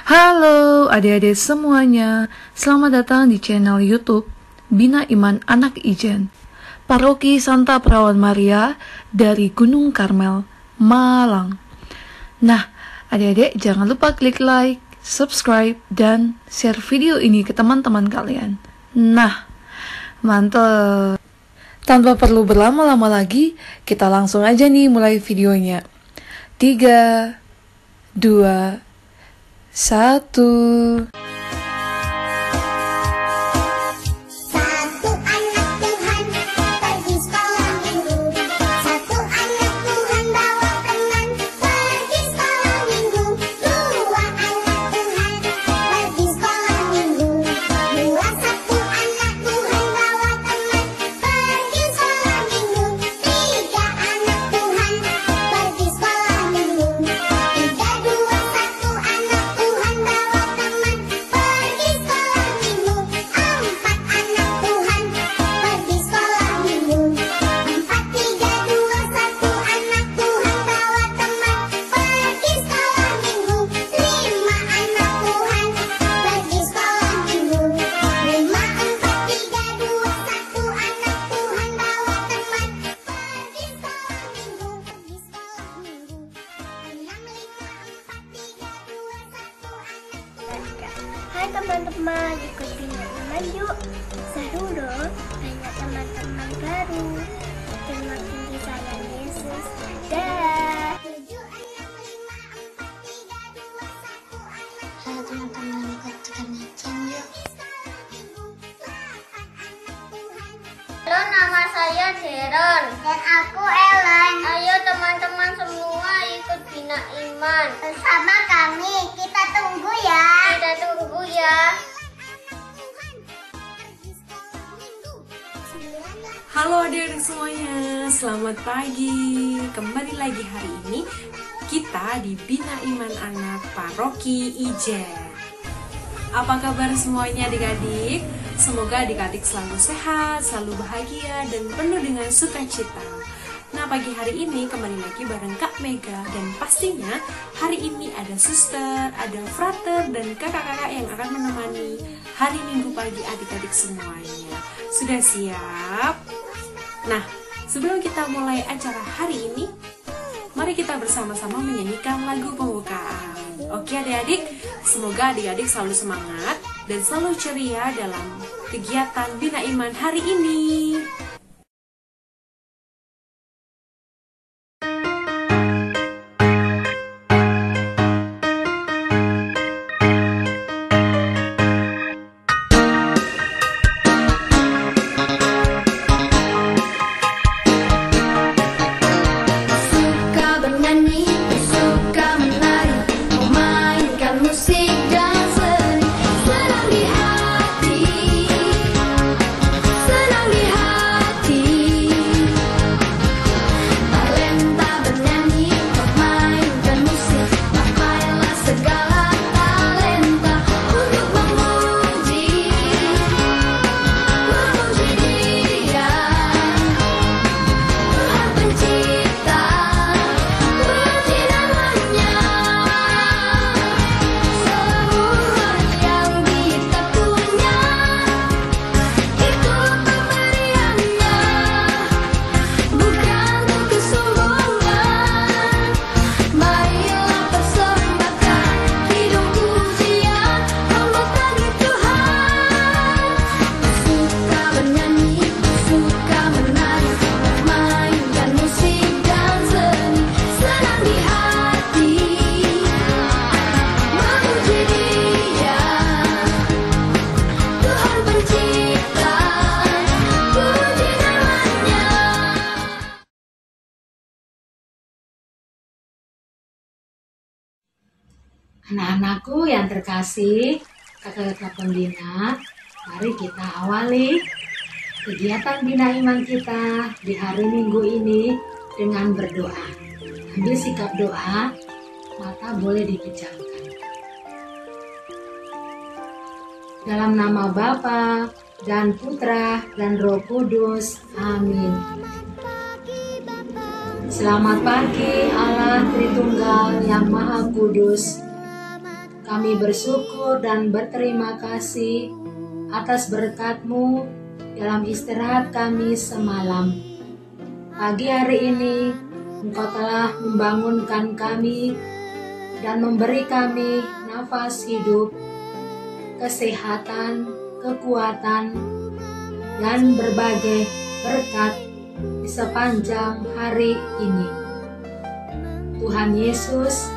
Halo adik-adik semuanya, selamat datang di channel YouTube Bina Iman Anak Ijen, Paroki Santa Perawan Maria dari Gunung Karmel, Malang. Nah, adik-adik jangan lupa klik like, subscribe, dan share video ini ke teman-teman kalian. Nah, mantap. Tanpa perlu berlama-lama lagi, kita langsung aja nih mulai videonya. 3, 2, 1. Hai teman-teman, ikut Bina Iman yuk. Seru loh, banyak teman-teman baru. Dan makin disayang Yesus. Dah. Halo teman-teman, ikut kenaikan yuk. Halo, nama saya Deron. Dan aku Ellen. Ayo teman-teman semua ikut Bina Iman. Bersama kami, kita tunggu ya. Kita tunggu ya. Halo adik-adik semuanya, selamat pagi. Kembali lagi hari ini kita di Bina Iman Anak Paroki Ijen. Apa kabar semuanya adik-adik? Semoga adik-adik selalu sehat, selalu bahagia, dan penuh dengan sukacita. Nah, pagi hari ini kembali lagi bareng Kak Mega, dan pastinya hari ini ada suster, ada frater, dan kakak-kakak yang akan menemani hari Minggu pagi adik-adik semuanya. Sudah siap? Nah, sebelum kita mulai acara hari ini, mari kita bersama-sama menyanyikan lagu pembukaan. Oke adik-adik, semoga adik-adik selalu semangat dan selalu ceria dalam kegiatan Bina Iman hari ini. Anak-anakku yang terkasih, kakak-kakak pembina, mari kita awali kegiatan Bina Iman kita di hari Minggu ini dengan berdoa. Ambil sikap doa, mata boleh dipejamkan. Dalam nama Bapa dan Putra dan Roh Kudus, amin. Selamat pagi Allah Tritunggal yang Maha Kudus. Kami bersyukur dan berterima kasih atas berkat-Mu dalam istirahat kami semalam. Pagi hari ini, Engkau telah membangunkan kami dan memberi kami nafas hidup, kesehatan, kekuatan, dan berbagai berkat di sepanjang hari ini. Tuhan Yesus,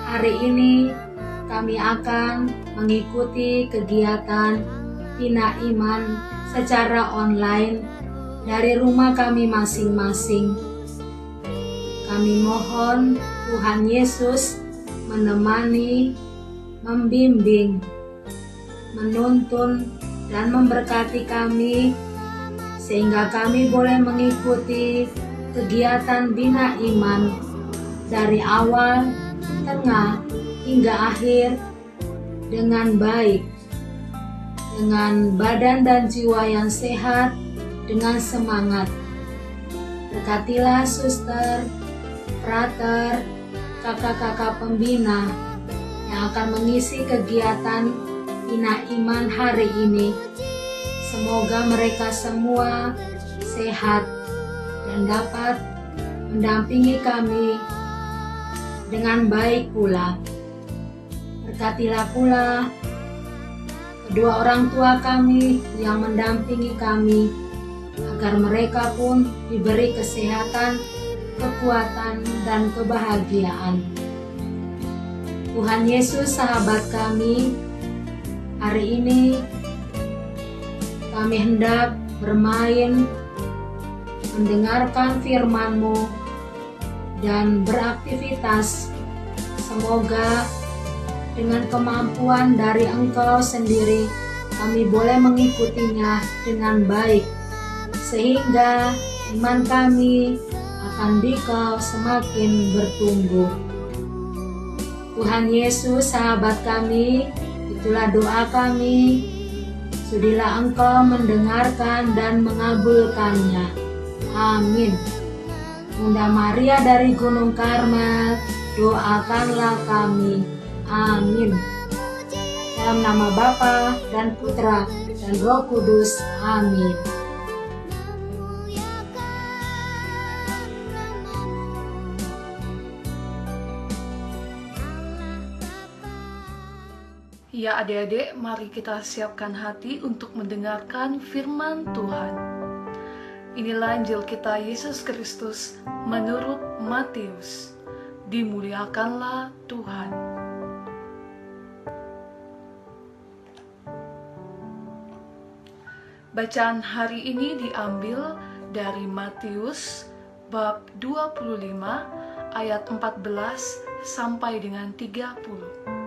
hari ini kami akan mengikuti kegiatan Bina Iman secara online dari rumah kami masing-masing. Kami mohon Tuhan Yesus menemani, membimbing, menuntun, dan memberkati kami sehingga kami boleh mengikuti kegiatan Bina Iman dari awal, tengah, hingga akhir dengan baik, dengan badan dan jiwa yang sehat, dengan semangat. Berkatilah suster, frater, kakak-kakak pembina yang akan mengisi kegiatan Bina Iman hari ini. Semoga mereka semua sehat dan dapat mendampingi kami dengan baik pula. Berkatilah pula kedua orang tua kami yang mendampingi kami, agar mereka pun diberi kesehatan, kekuatan, dan kebahagiaan. Tuhan Yesus, sahabat kami, hari ini kami hendak bermain, mendengarkan firman-Mu, dan beraktivitas. Semoga dengan kemampuan dari Engkau sendiri, kami boleh mengikutinya dengan baik, sehingga iman kami akan Dikau semakin bertumbuh. Tuhan Yesus, sahabat kami, itulah doa kami. Sudilah Engkau mendengarkan dan mengabulkannya. Amin. Bunda Maria dari Gunung Karmel, doakanlah kami. Amin. Dalam nama Bapa dan Putra dan Roh Kudus. Amin. Ya adik-adik, mari kita siapkan hati untuk mendengarkan firman Tuhan. Inilah Injil kita Yesus Kristus menurut Matius. Dimuliakanlah Tuhan. Bacaan hari ini diambil dari Matius bab 25 ayat 14 sampai dengan 30.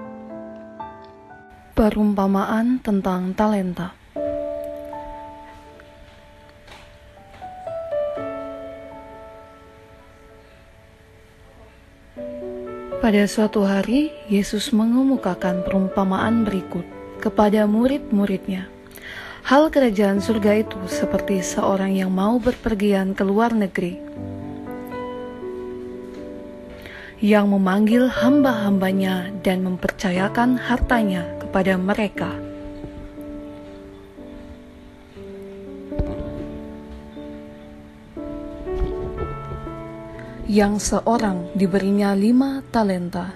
Perumpamaan tentang talenta. Pada suatu hari, Yesus mengemukakan perumpamaan berikut kepada murid-muridnya. Hal kerajaan surga itu seperti seorang yang mau berpergian ke luar negeri, yang memanggil hamba-hambanya dan mempercayakan hartanya kepada mereka. Yang seorang diberinya 5 talenta,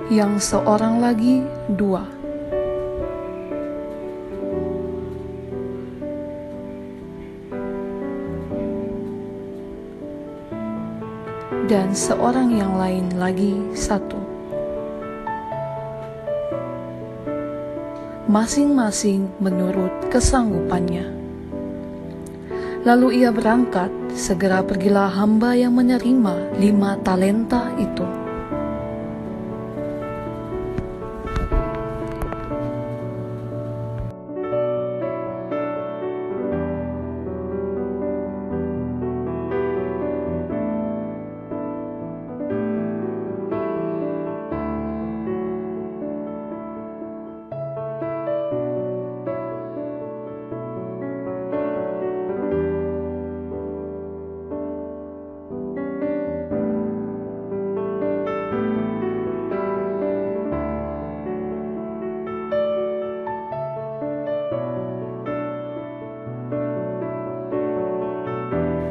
yang seorang lagi 2, dan seorang yang lain lagi 1. Masing-masing menurut kesanggupannya. Lalu ia berangkat, segera pergilah hamba yang menerima 5 talenta itu.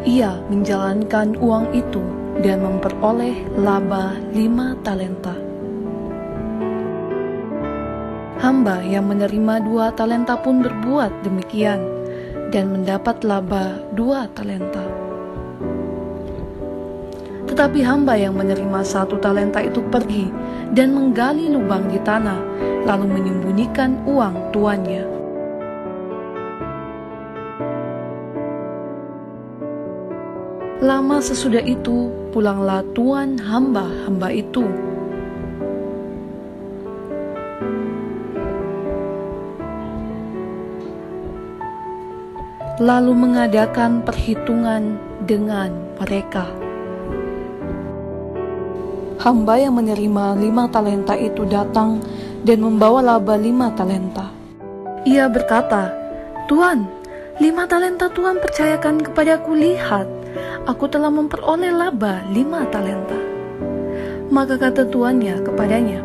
Ia menjalankan uang itu dan memperoleh laba 5 talenta. Hamba yang menerima 2 talenta pun berbuat demikian dan mendapat laba 2 talenta. Tetapi hamba yang menerima 1 talenta itu pergi dan menggali lubang di tanah, lalu menyembunyikan uang tuannya. Lama sesudah itu, pulanglah tuan hamba-hamba itu. Lalu mengadakan perhitungan dengan mereka. Hamba yang menerima 5 talenta itu datang dan membawa laba 5 talenta. Ia berkata, "Tuan, 5 talenta Tuan percayakan kepadaku, lihat, aku telah memperoleh laba 5 talenta." Maka kata tuannya kepadanya,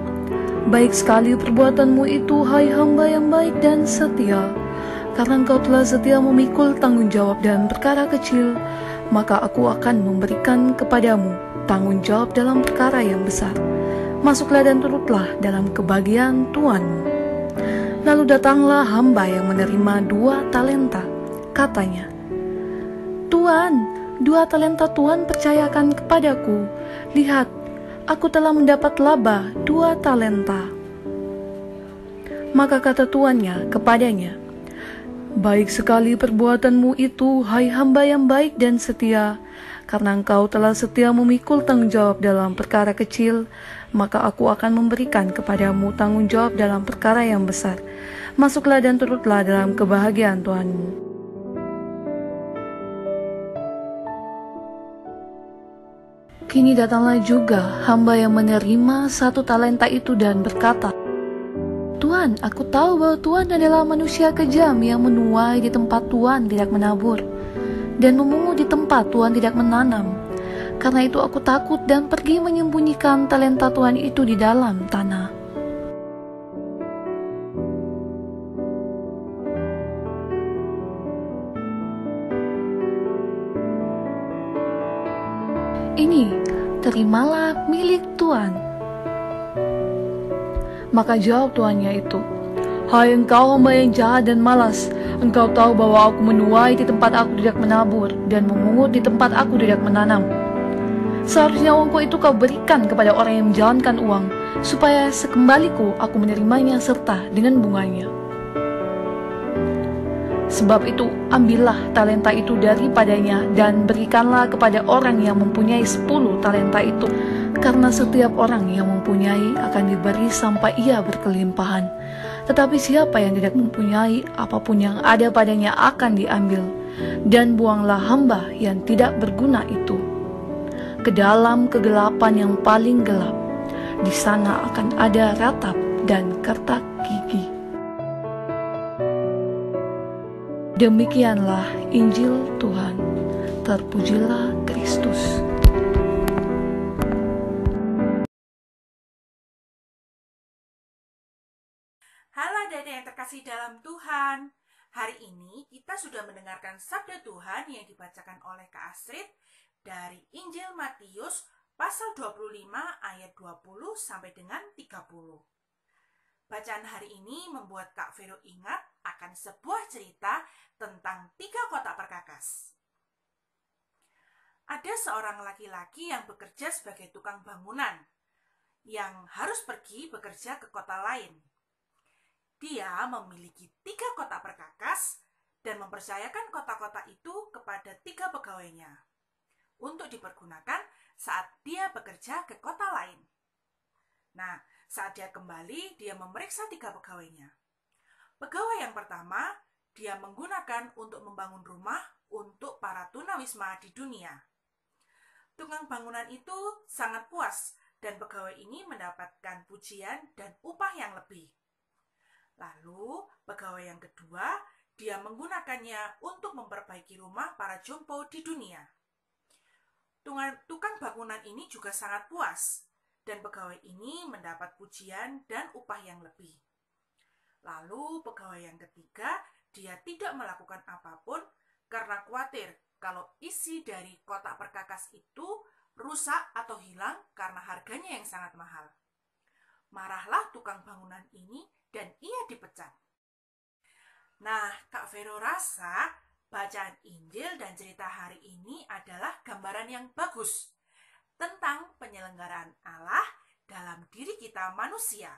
"Baik sekali perbuatanmu itu, hai hamba yang baik dan setia. Karena engkau telah setia memikul tanggung jawab dalam perkara kecil, maka aku akan memberikan kepadamu tanggung jawab dalam perkara yang besar. Masuklah dan turutlah dalam kebahagiaan Tuanmu." Lalu datanglah hamba yang menerima 2 talenta. Katanya, "Tuan, 2 talenta Tuan percayakan kepadaku. Lihat, aku telah mendapat laba 2 talenta." Maka kata tuannya kepadanya, "Baik sekali perbuatanmu itu, hai hamba yang baik dan setia. Karena engkau telah setia memikul tanggung jawab dalam perkara kecil, maka aku akan memberikan kepadamu tanggung jawab dalam perkara yang besar. Masuklah dan turutlah dalam kebahagiaan Tuhanmu." Kini datanglah juga hamba yang menerima 1 talenta itu dan berkata, "Tuan, aku tahu bahwa Tuan adalah manusia kejam yang menuai di tempat Tuan tidak menabur, dan memungut di tempat Tuan tidak menanam. Karena itu aku takut dan pergi menyembunyikan talenta Tuan itu di dalam tanah." "Ini, terimalah milik Tuan." Maka jawab tuannya itu, "Hai engkau hamba yang jahat dan malas, engkau tahu bahwa aku menuai di tempat aku tidak menabur dan memungut di tempat aku tidak menanam. Seharusnya uangku itu kau berikan kepada orang yang menjalankan uang, supaya sekembaliku aku menerimanya serta dengan bunganya. Sebab itu, ambillah talenta itu daripadanya dan berikanlah kepada orang yang mempunyai 10 talenta itu. Karena setiap orang yang mempunyai akan diberi sampai ia berkelimpahan. Tetapi siapa yang tidak mempunyai, apapun yang ada padanya akan diambil. Dan buanglah hamba yang tidak berguna itu ke dalam kegelapan yang paling gelap. Di sana akan ada ratap dan kertak gigi." Demikianlah Injil Tuhan. Terpujilah Kristus. Halo adik-adik yang terkasih dalam Tuhan. Hari ini kita sudah mendengarkan sabda Tuhan yang dibacakan oleh Kak Astrid dari Injil Matius pasal 25 ayat 20 sampai dengan 30. Bacaan hari ini membuat Kak Vero ingat akan sebuah cerita tentang 3 kotak perkakas. Ada seorang laki-laki yang bekerja sebagai tukang bangunan yang harus pergi bekerja ke kota lain. Dia memiliki 3 kotak perkakas dan mempercayakan kotak-kotak itu kepada 3 pegawainya untuk dipergunakan saat dia bekerja ke kota lain. Nah, saat dia kembali, dia memeriksa 3 pegawainya. Pegawai yang pertama, dia menggunakan untuk membangun rumah untuk para tunawisma di dunia. Tukang bangunan itu sangat puas dan pegawai ini mendapatkan pujian dan upah yang lebih. Lalu, pegawai yang kedua, dia menggunakannya untuk memperbaiki rumah para jompo di dunia. Tukang bangunan ini juga sangat puas, dan pegawai ini mendapat pujian dan upah yang lebih. Lalu, pegawai yang ketiga, dia tidak melakukan apapun karena khawatir kalau isi dari kotak perkakas itu rusak atau hilang karena harganya yang sangat mahal. Marahlah tukang bangunan ini dan ia dipecat. Nah, Kak Vero rasa bacaan Injil dan cerita hari ini adalah gambaran yang bagus tentang penyelenggaraan Allah dalam diri kita manusia.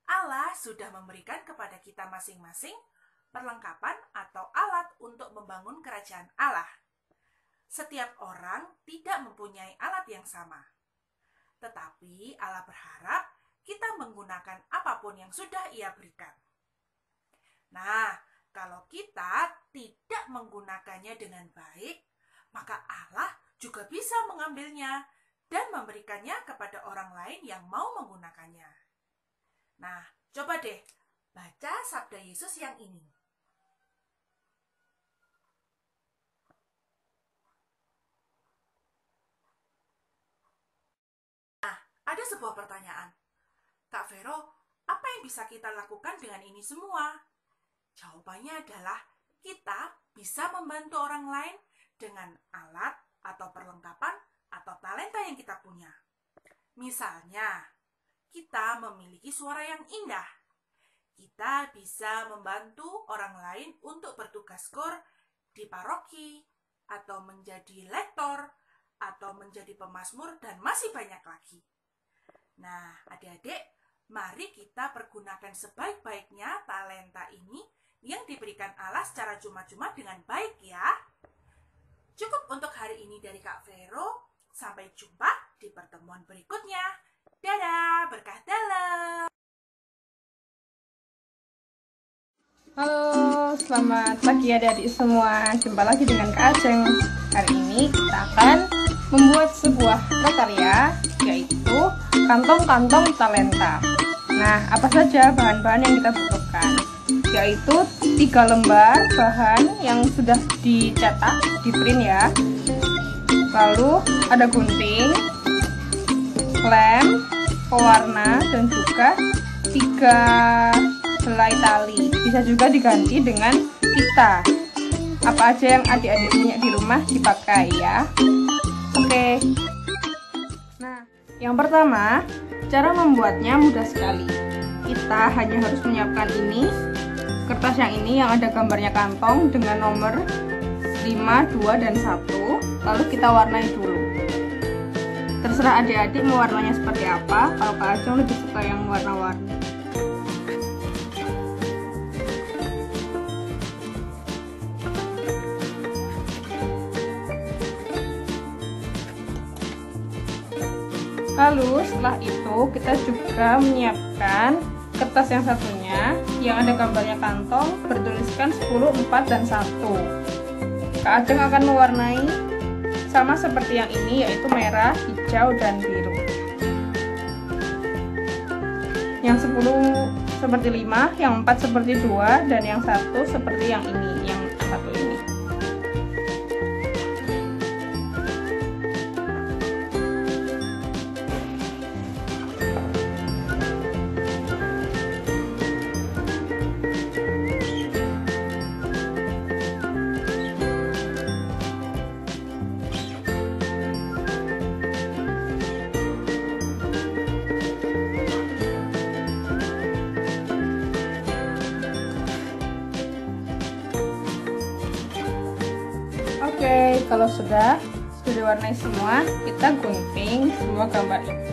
Allah sudah memberikan kepada kita masing-masing perlengkapan atau alat untuk membangun kerajaan Allah. Setiap orang tidak mempunyai alat yang sama. Tetapi Allah berharap kita menggunakan apapun yang sudah Ia berikan. Nah, kalau kita tidak menggunakannya dengan baik, maka Allah juga bisa mengambilnya dan memberikannya kepada orang lain yang mau menggunakannya. Nah, coba deh baca sabda Yesus yang ini. Nah, ada sebuah pertanyaan. Kak Vero, apa yang bisa kita lakukan dengan ini semua? Jawabannya adalah kita bisa membantu orang lain dengan alat atau perlengkapan atau talenta yang kita punya. Misalnya, kita memiliki suara yang indah. Kita bisa membantu orang lain untuk bertugas kor di paroki, atau menjadi lektor, atau menjadi pemazmur, dan masih banyak lagi. Nah, adik-adik, mari kita pergunakan sebaik-baiknya talenta ini yang diberikan Allah secara cuma-cuma dengan baik ya. Cukup untuk hari ini dari Kak Vero. Sampai jumpa di pertemuan berikutnya. Dadah, berkah dalam. Halo, selamat pagi adik-adik semua. Jumpa lagi dengan Kak Ajeng. Hari ini kita akan membuat sebuah prakarya, yaitu kantong-kantong talenta. Nah, apa saja bahan-bahan yang kita butuhkan? Yaitu 3 lembar bahan yang sudah dicetak, di print ya. Lalu ada gunting, lem, pewarna, dan juga 3 helai tali. Bisa juga diganti dengan pita. Apa aja yang adik-adik punya di rumah dipakai ya. Oke. Nah, yang pertama, cara membuatnya mudah sekali. Kita hanya harus menyiapkan ini, kertas yang ini yang ada gambarnya kantong dengan nomor 5, 2, dan 1. Lalu kita warnai dulu. Terserah adik-adik mau warnanya seperti apa. Kalau Kak Ajeng lebih suka yang warna-warni. Lalu setelah itu kita juga menyiapkan kertas yang satunya yang ada gambarnya kantong bertuliskan 10, 4, dan 1. Kak Ajeng akan mewarnai sama seperti yang ini, yaitu merah, hijau, dan biru. Yang 10 seperti 5, yang 4 seperti 2, dan yang 1 seperti yang ini, yang 1 ini. Oke, kalau sudah diwarnai semua, kita gunting semua gambar ini.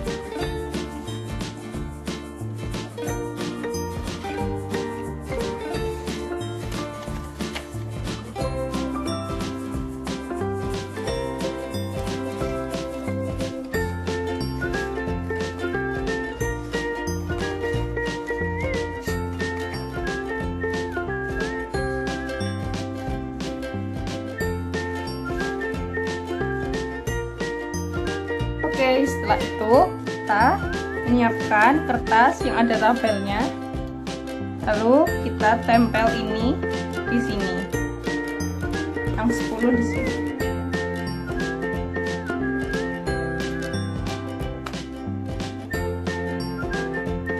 Oke, setelah itu kita menyiapkan kertas yang ada tabelnya. Lalu kita tempel ini di sini. Yang 10 di sini.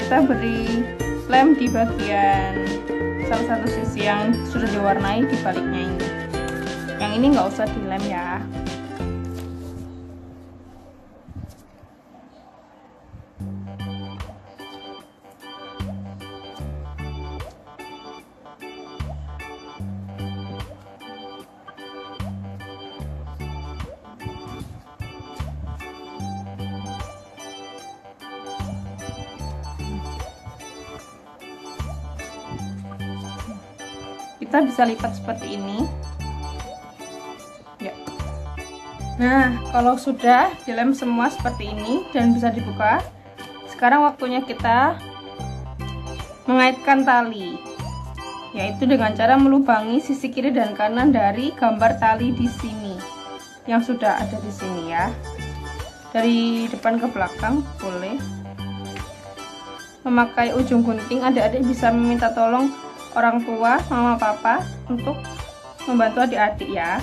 Kita beri lem di bagian salah satu sisi yang sudah diwarnai di baliknya ini. Yang ini nggak usah dilem ya. Kita bisa lipat seperti ini ya. Nah, kalau sudah dilem semua seperti ini dan bisa dibuka, sekarang waktunya kita mengaitkan tali, yaitu dengan cara melubangi sisi kiri dan kanan dari gambar tali di sini yang sudah ada di sini ya. Dari depan ke belakang boleh. Memakai ujung gunting, adik-adik bisa meminta tolong orang tua, mama, papa untuk membantu adik-adik ya.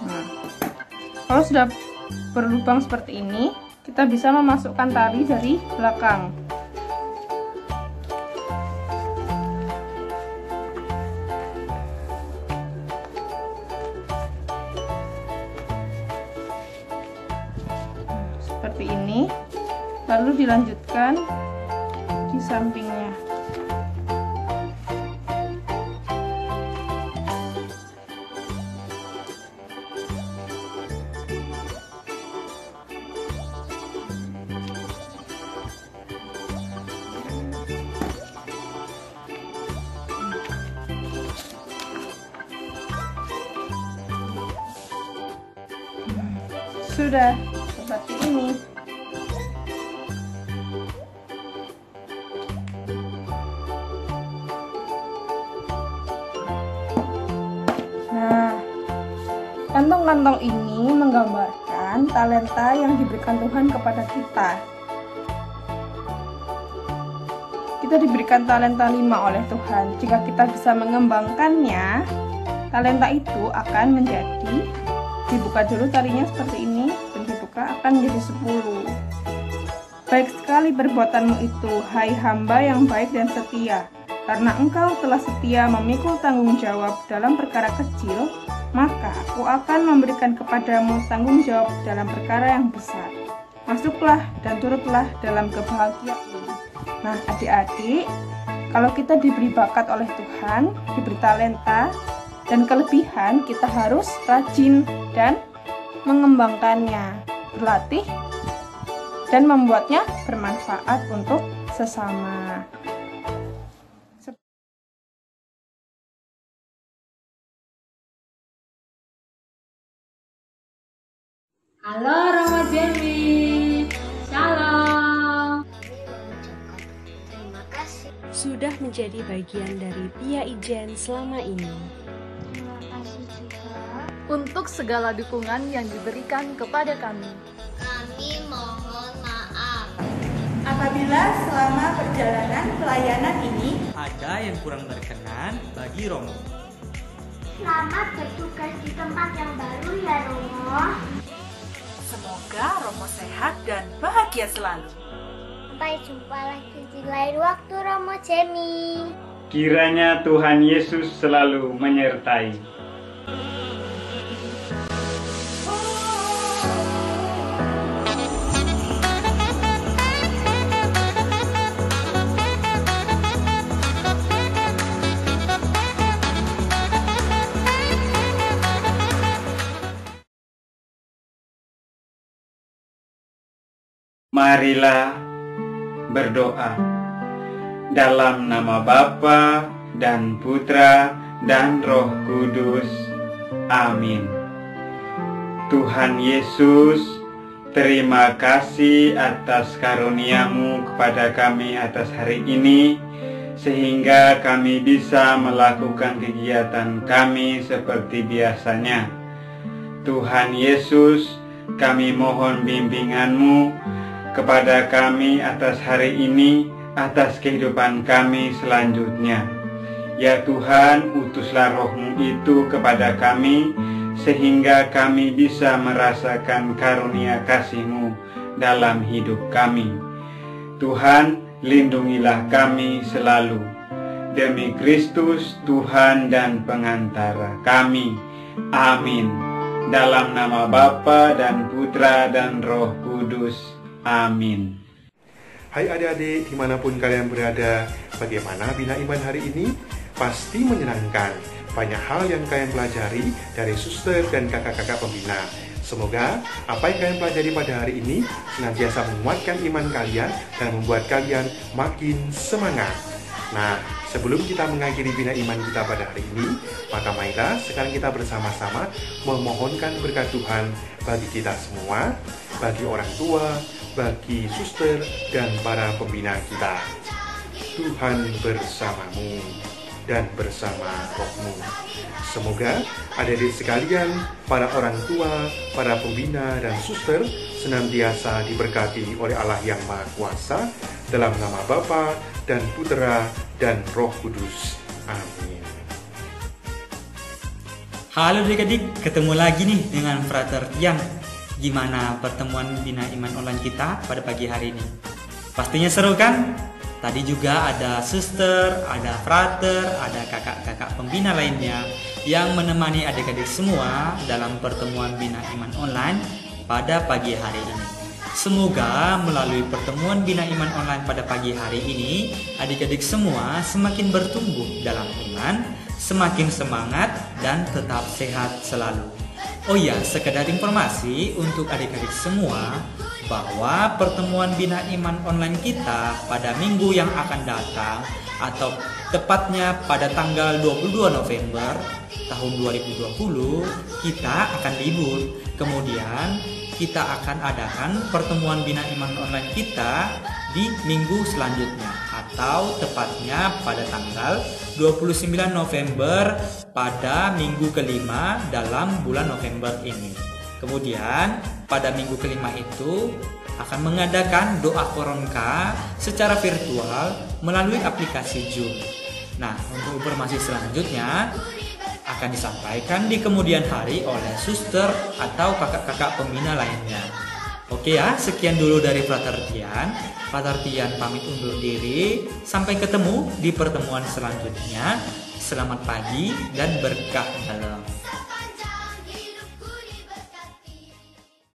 Nah, kalau sudah berlubang seperti ini, kita bisa memasukkan tali dari belakang. Seperti ini. Lalu dilanjutkan di sampingnya. Sudah seperti ini. Kantong-kantong ini menggambarkan talenta yang diberikan Tuhan kepada kita. Kita diberikan talenta 5 oleh Tuhan. Jika kita bisa mengembangkannya, talenta itu akan menjadi, dibuka dulu talinya seperti ini, dan dibuka akan menjadi 10. Baik sekali perbuatanmu itu, hai hamba yang baik dan setia. Karena engkau telah setia memikul tanggung jawab dalam perkara kecil, maka aku akan memberikan kepadamu tanggung jawab dalam perkara yang besar. Masuklah dan turutlah dalam kebahagiaan. Nah, adik-adik, kalau kita diberi bakat oleh Tuhan, diberi talenta dan kelebihan, kita harus rajin dan mengembangkannya, berlatih dan membuatnya bermanfaat untuk sesama. Halo Romo Jamie, Shalom. Terima kasih. Sudah menjadi bagian dari Pia Ijen selama ini. Terima kasih juga. Untuk segala dukungan yang diberikan kepada kami. Kami mohon maaf. Apabila selama perjalanan pelayanan ini ada yang kurang berkenan bagi Romo. Selamat bertugas di tempat yang baru ya Romo. semoga Romo sehat dan bahagia selalu. Sampai jumpa lagi di lain waktu Romo Jamie. Kiranya Tuhan Yesus selalu menyertai. Marilah berdoa. Dalam nama Bapa dan Putra dan Roh Kudus. Amin. Tuhan Yesus, terima kasih atas karunia-Mu kepada kami atas hari ini, sehingga kami bisa melakukan kegiatan kami seperti biasanya. Tuhan Yesus, kami mohon bimbingan-Mu kepada kami atas hari ini, atas kehidupan kami selanjutnya. Ya Tuhan, utuslah Roh-Mu itu kepada kami, sehingga kami bisa merasakan karunia kasih-Mu dalam hidup kami. Tuhan, lindungilah kami selalu. demi Kristus Tuhan dan pengantara kami. Amin. Dalam nama Bapa dan Putra dan Roh Kudus. Amin. Hai adik-adik, dimanapun kalian berada, bagaimana Bina Iman hari ini? Pasti menyenangkan. Banyak hal yang kalian pelajari dari suster dan kakak-kakak pembina. Semoga apa yang kalian pelajari pada hari ini senantiasa menguatkan iman kalian dan membuat kalian makin semangat. Nah, sebelum kita mengakhiri Bina Iman kita pada hari ini, maka marilah sekarang kita bersama-sama memohonkan berkat Tuhan bagi kita semua, bagi orang tua, bagi suster, dan para pembina kita. Tuhan bersamamu dan bersama rohmu. Semoga adik-adik sekalian, para orang tua, para pembina, dan suster senantiasa diberkati oleh Allah yang Maha Kuasa, dalam nama Bapa dan Putra dan Roh Kudus. Amin. Halo adik-adik, ketemu lagi nih dengan Frater Tian. Gimana pertemuan Bina Iman online kita pada pagi hari ini? Pastinya seru kan? Tadi juga ada suster, ada frater, ada kakak-kakak pembina lainnya yang menemani adik-adik semua dalam pertemuan Bina Iman online pada pagi hari ini. Semoga melalui pertemuan Bina Iman online pada pagi hari ini, adik-adik semua semakin bertumbuh dalam iman, semakin semangat, dan tetap sehat selalu. Oh ya, sekedar informasi untuk adik-adik semua, bahwa pertemuan Bina Iman online kita pada minggu yang akan datang, atau tepatnya pada tanggal 22 November tahun 2020, kita akan libur. Kemudian kita akan adakan pertemuan Bina Iman online kita di minggu selanjutnya, atau tepatnya pada tanggal 29 November pada minggu kelima dalam bulan November ini. Kemudian pada minggu kelima itu akan mengadakan doa koronka secara virtual melalui aplikasi Zoom. Nah, untuk informasi selanjutnya akan disampaikan di kemudian hari oleh suster atau kakak-kakak pembina lainnya. Oke ya, sekian dulu dari Frater Tian. Frater Tian pamit undur diri. Sampai ketemu di pertemuan selanjutnya. Selamat pagi dan berkah dalam.